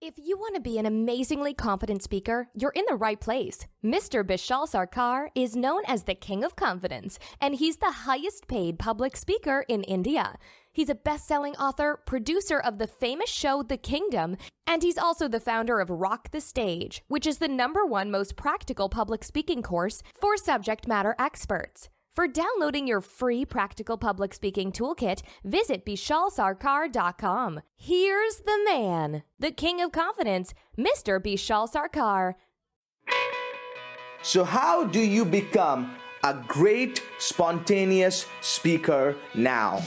If you want to be an amazingly confident speaker, you're in the right place. Mr. Bishal Sarkar is known as the King of Confidence, and he's the highest paid public speaker in India. He's a best-selling author, producer of the famous show The Kingdom, and he's also the founder of Rock the Stage, which is the #1 most practical public speaking course for subject matter experts. For downloading your free practical public speaking toolkit, visit bishalsarkar.com. Here's the man, the King of Confidence, Mr. Bishal Sarkar. So how do you become a great spontaneous speaker now?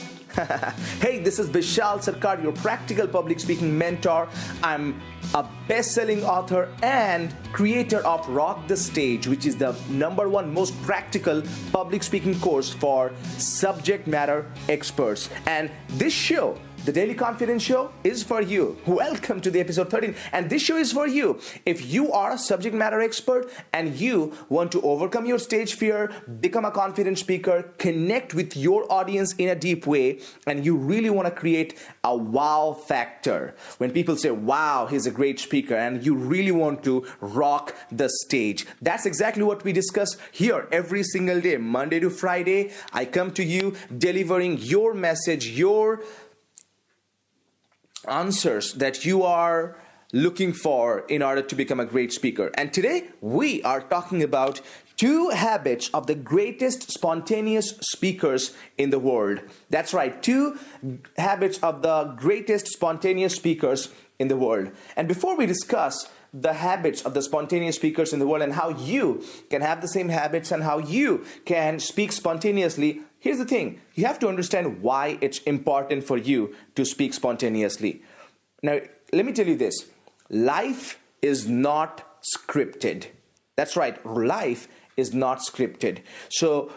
Hey, this is Bishal Sarkar, your practical public speaking mentor. I'm a best-selling author and creator of Rock the Stage, which is the #1 most practical public speaking course for subject matter experts. And this show, the Daily Confidence Show, is for you. Welcome to the episode 13. And this show is for you. If you are a subject matter expert and you want to overcome your stage fear, become a confident speaker, connect with your audience in a deep way, and you really want to create a wow factor. When people say, wow, he's a great speaker, and you really want to rock the stage. That's exactly what we discuss here every single day, Monday to Friday. I come to you delivering your message, your answers that you are looking for in order to become a great speaker. And today we are talking about 2 habits of the greatest spontaneous speakers in the world. That's right, 2 habits of the greatest spontaneous speakers in the world. And before we discuss the habits of the spontaneous speakers in the world and how you can have the same habits and how you can speak spontaneously, here's the thing. You have to understand why it's important for you to speak spontaneously. Now, let me tell you this. Life is not scripted. That's right. Life is not scripted. So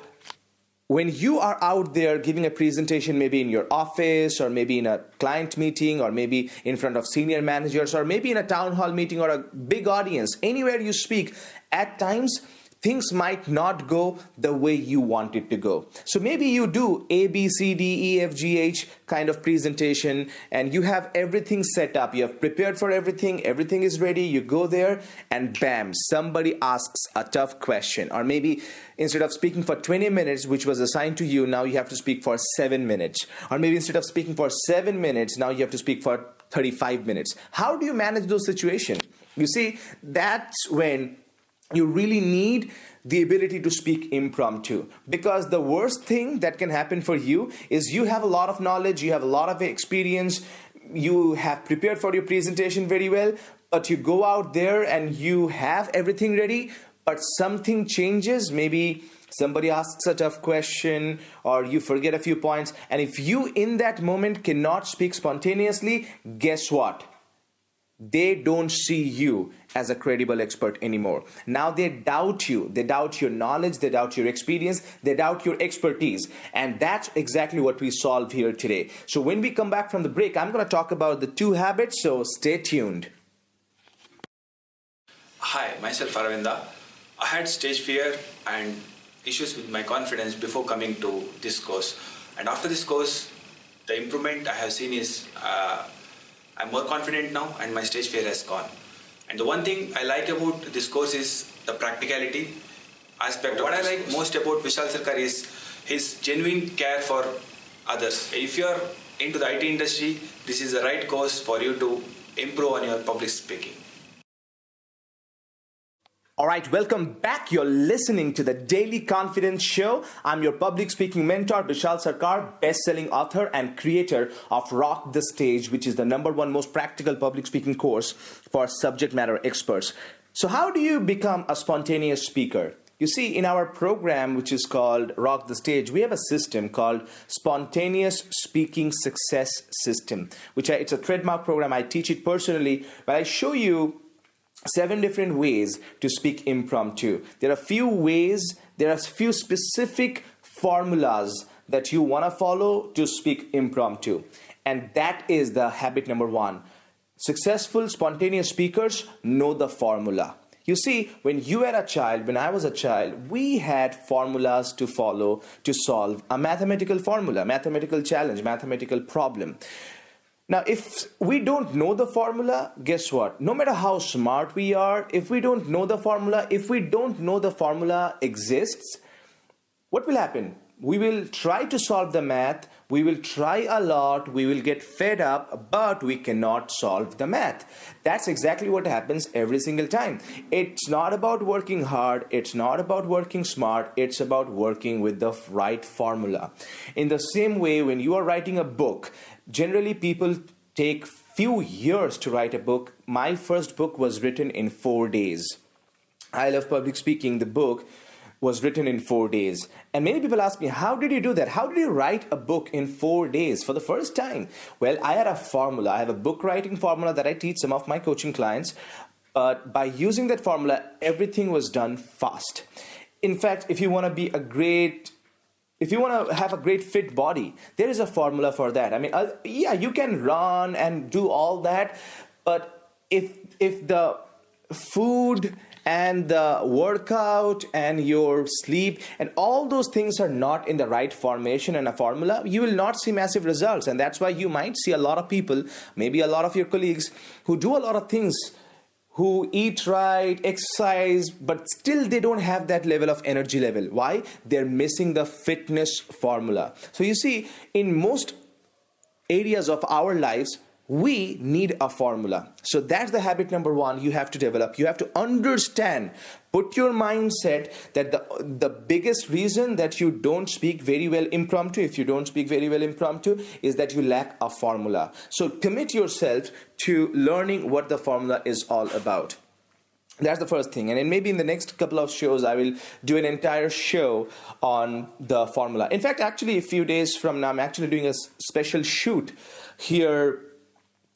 when you are out there giving a presentation, maybe in your office or maybe in a client meeting or maybe in front of senior managers or maybe in a town hall meeting or a big audience, anywhere you speak, at times things might not go the way you want it to go. So maybe you do A, B, C, D, E, F, G, H kind of presentation and you have everything set up. You have prepared for everything. Everything is ready. You go there and bam, somebody asks a tough question. Or maybe instead of speaking for 20 minutes, which was assigned to you, now you have to speak for 7 minutes. Or maybe instead of speaking for 7 minutes, now you have to speak for 35 minutes. How do you manage those situations? You see, that's when you really need the ability to speak impromptu, because the worst thing that can happen for you is you have a lot of knowledge, you have a lot of experience, you have prepared for your presentation very well, but you go out there and you have everything ready, but something changes. Maybe somebody asks a tough question or you forget a few points, and if you in that moment cannot speak spontaneously, guess what? They don't see you as a credible expert anymore. Now they doubt you. They doubt your knowledge. They doubt your experience. They doubt your expertise. And that's exactly what we solve here today. So when we come back from the break, I'm going to talk about the 2 habits. So stay tuned. Hi, myself Aravinda. I had stage fear and issues with my confidence before coming to this course. And after this course, the improvement I have seen is I'm more confident now and my stage fear has gone. And the one thing I like about this course is the practicality aspect. What I like most about Bishal Sarkar is his genuine care for others. If you are into the IT industry, this is the right course for you to improve on your public speaking. All right, welcome back. You're listening to the Daily Confidence Show. I'm your public speaking mentor, Bishal Sarkar, best-selling author and creator of Rock the Stage, which is the #1 most practical public speaking course for subject matter experts. So how do you become a spontaneous speaker? You see, in our program, which is called Rock the Stage, we have a system called Spontaneous Speaking Success System, it's a trademark program. I teach it personally, but I show you 7 different ways to speak impromptu. There are few specific formulas that you want to follow to speak impromptu. And that is the habit #1. Successful spontaneous speakers know the formula. You see, when I was a child, we had formulas to follow to solve a mathematical formula, mathematical challenge, mathematical problem. Now, if we don't know the formula, guess what? No matter how smart we are, if we don't know the formula, if we don't know the formula exists, what will happen? We will try to solve the math, we will try a lot, we will get fed up, but we cannot solve the math. That's exactly what happens every single time. It's not about working hard, it's not about working smart, it's about working with the right formula. In the same way, when you are writing a book, generally people take few years to write a book. My first book was written in 4 days. I Love Public Speaking, the book, was written in 4 days. And many people ask me, how did you do that? How did you write a book in 4 days for the first time? Well, I had a formula. I have a book writing formula that I teach some of my coaching clients. But by using that formula, everything was done fast. In fact, if you want to have a great fit body, there is a formula for that. I mean, yeah, you can run and do all that, but if the food and the workout and your sleep and all those things are not in the right formation and a formula, you will not see massive results. And that's why you might see a lot of people, maybe a lot of your colleagues, who do a lot of things, who eat right, exercise, but still they don't have that level of energy level. Why? They're missing the fitness formula. So you see, in most areas of our lives, we need a formula. So that's the habit number one you have to develop. You have to understand, put your mindset that the biggest reason that you don't speak very well impromptu, if you don't speak very well impromptu, is that you lack a formula. So commit yourself to learning what the formula is all about. That's the first thing. And then maybe in the next couple of shows, I will do an entire show on the formula. In fact, actually, a few days from now, I'm actually doing a special shoot here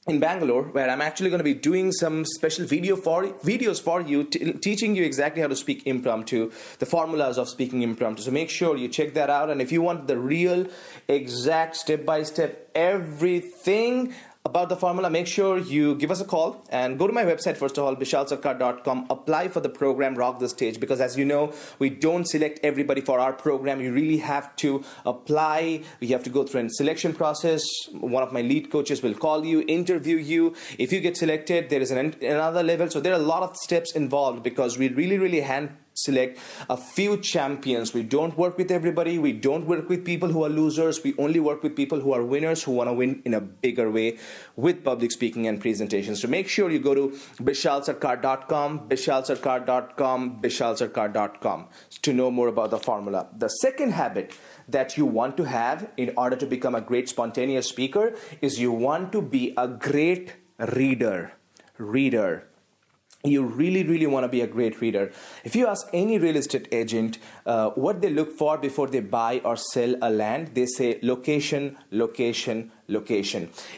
in Bangalore, where I'm actually going to be doing some special videos for you, teaching you exactly how to speak impromptu, the formulas of speaking impromptu. So make sure you check that out. And if you want the real, exact, step-by-step, everything about the formula, make sure you give us a call and go to my website, first of all, bishalsarkar.com. Apply for the program Rock the Stage, because as you know, we don't select everybody for our program. You really have to apply. You have to go through a selection process. One of my lead coaches will call you, interview you. If you get selected, there is another level. So there are a lot of steps involved, because we really hand select a few champions. We don't work with everybody. We don't work with people who are losers. We only work with people who are winners, who want to win in a bigger way with public speaking and presentations. So make sure you go to bishalsarkar.com, bishalsarkar.com to know more about the formula. The second habit that you want to have in order to become a great spontaneous speaker is you want to be a great reader. You really want to be a great reader. If you ask any real estate agent what they look for before they buy or sell a land, they say location.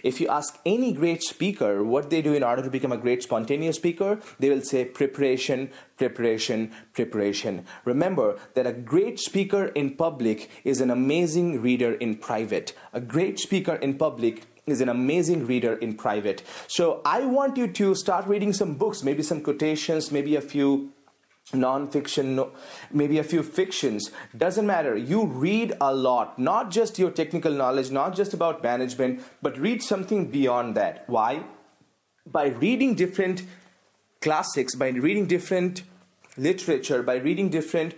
If you ask any great speaker what they do in order to become a great spontaneous speaker, they will say preparation. Remember that a great speaker in public is an amazing reader in private. A great speaker in public is an amazing reader in private. So I want you to start reading some books, maybe some quotations, maybe a few non-fiction, maybe a few fictions. Doesn't matter. You read a lot, not just your technical knowledge, not just about management, but read something beyond that. Why? By reading different classics, by reading different literature, by reading different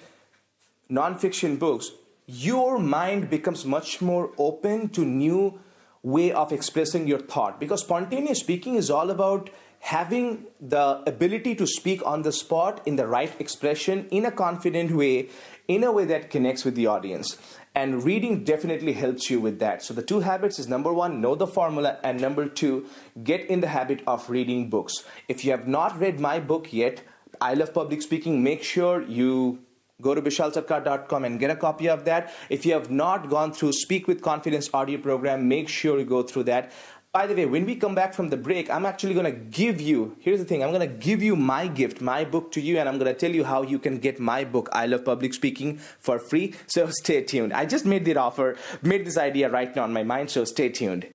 non-fiction books, your mind becomes much more open to new way of expressing your thought, because spontaneous speaking is all about having the ability to speak on the spot in the right expression, in a confident way, in a way that connects with the audience. And reading definitely helps you with that. So the two habits is, number one, know the formula, and number two, get in the habit of reading books. If you have not read my book yet, I Love Public Speaking, make sure you go to bishalsarkar.com and get a copy of that. If you have not gone through Speak with Confidence audio program, make sure you go through that. By the way, when we come back from the break, I'm actually going to give you, here's the thing, I'm going to give you my gift, my book to you, and I'm going to tell you how you can get my book, I Love Public Speaking, for free. So stay tuned. I just made this idea right now in my mind, so stay tuned.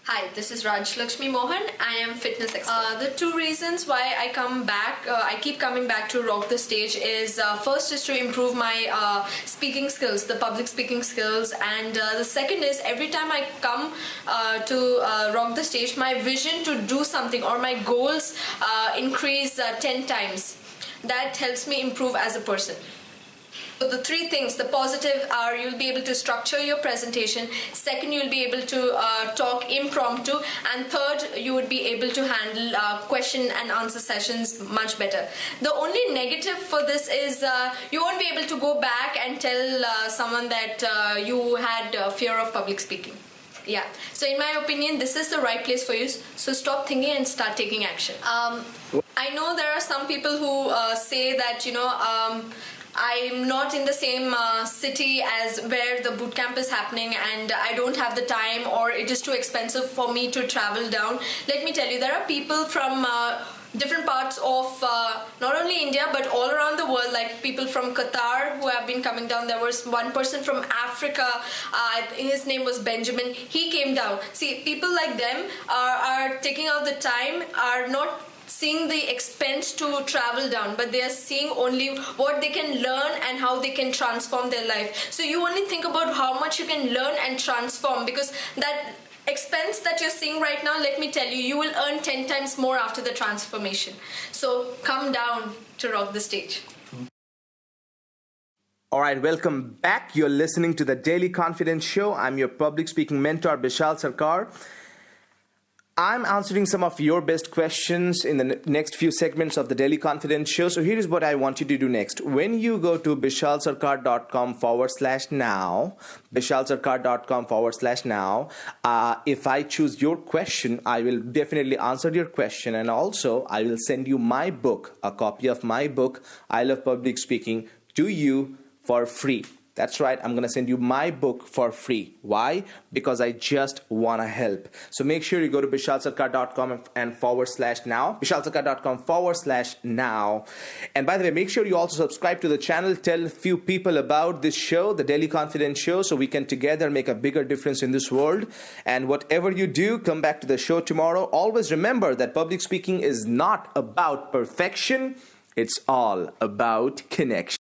Hi, this is Raj Lakshmi Mohan. I am fitness expert. The two reasons why I come back, I keep coming back to Rock the Stage is first is to improve my speaking skills, the public speaking skills, and the second is every time I come to Rock the Stage, my vision to do something or my goals increase 10 times. That helps me improve as a person. So the three things, the positive are you'll be able to structure your presentation, second you'll be able to talk impromptu, and third you would be able to handle question and answer sessions much better. The only negative for this is you won't be able to go back and tell someone that you had fear of public speaking. Yeah, so in my opinion, this is the right place for you. So stop thinking and start taking action. I know there are some people who say that, I'm not in the same city as where the boot camp is happening and I don't have the time or it is too expensive for me to travel down. Let me tell you, there are people from different parts of not only India but all around the world, like people from Qatar who have been coming down. There was one person from Africa, his name was Benjamin, he came down. See, people like them are taking out the time, are not seeing the expense to travel down, but they are seeing only what they can learn and how they can transform their life. So you only think about how much you can learn and transform, because that expense that you're seeing right now, let me tell you, you will earn 10 times more after the transformation. So come down to Rock the Stage. All right, welcome back. You're listening to the Daily Confidence Show. I'm your public speaking mentor, Bishal Sarkar. I'm answering some of your best questions in the next few segments of the Daily Confidence Show. So here is what I want you to do next. When you go to bishalsarkar.com/now, bishalsarkar.com/now, if I choose your question, I will definitely answer your question. And also, I will send you my book, a copy of my book, I Love Public Speaking, to you for free. That's right, I'm going to send you my book for free. Why? Because I just want to help. So make sure you go to bishalsarkar.com and /now, bishalsarkar.com/now. And by the way, make sure you also subscribe to the channel. Tell a few people about this show, the Daily Confidence Show, so we can together make a bigger difference in this world. And whatever you do, come back to the show tomorrow. Always remember that public speaking is not about perfection. It's all about connection.